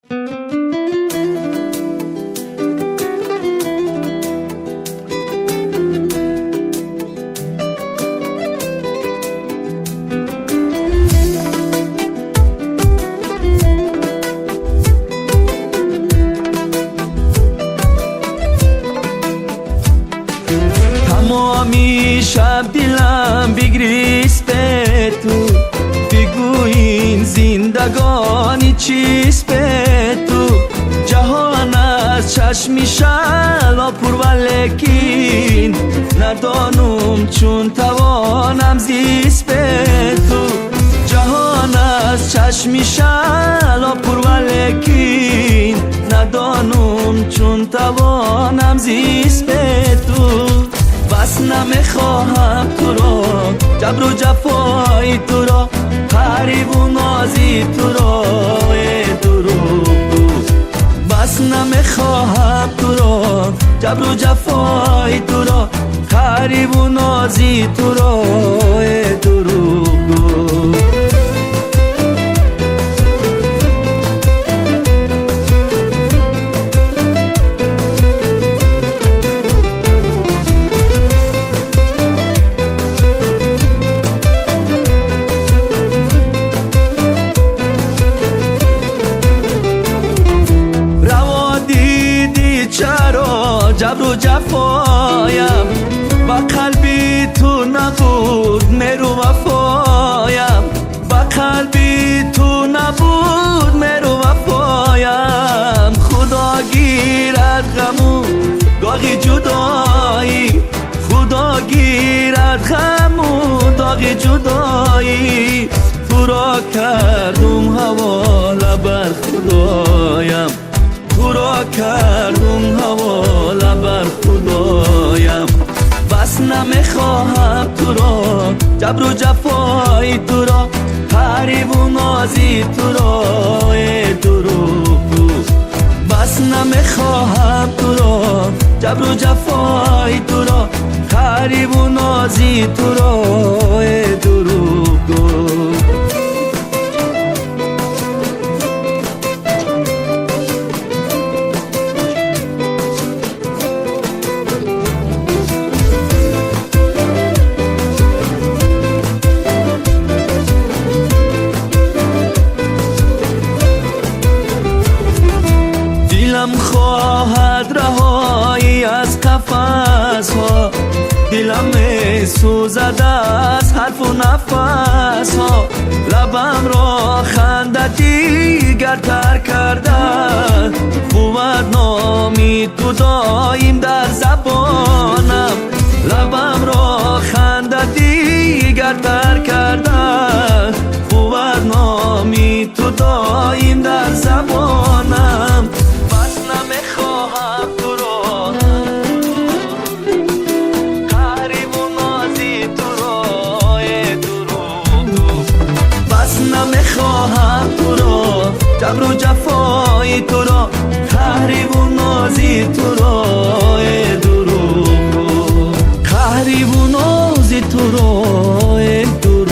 تمامی شب دلم بگریست به تو، بگو این زندگانی چیست به تو. جهان از چشمی شلا پر ولیکن ندانم چون توانم زیست به تو. جهان از چشمی شلا پر ولیکن ندانم چون توانم زیست به تو. بس نمیخواهم تو را، جبر و جفای تو را، غریب و نازی تو را، دروغگو. بس نمیخواهم تو را، جبر و جفای تو را، غریب و نازی تو را، دروغگو. جبر و جفایم با قلبی تو نبود میرو وفایم، با قلبی تو نبود میرو وفایم. خدا گیرد غمو داغی جدایی، خدا گیرد غمو داغی جدایی. تو را کردم حواله بر خدایم، تو را کردم حواله بر خدایم. بس نمیخواهم تو را، جبر و جفای تو را، غریب و نازی تو را، دروغگو. بس نمیخواهم تو را، جبر و جفای تو را، غریب و نازی تو را، دروغگو. دلم خواهد رهایی از قفس ها، دلم می سوزد از حرف و نفس ها. لبم را خنده دیگر تر کرده، بود نامی تو دایم در زبانم. لبم را خنده دیگر تر کرده، بود نامی تو دایم در زبانم. نمیخواهم تو را، جبر و جفای تو را، غریب و نازی تو را،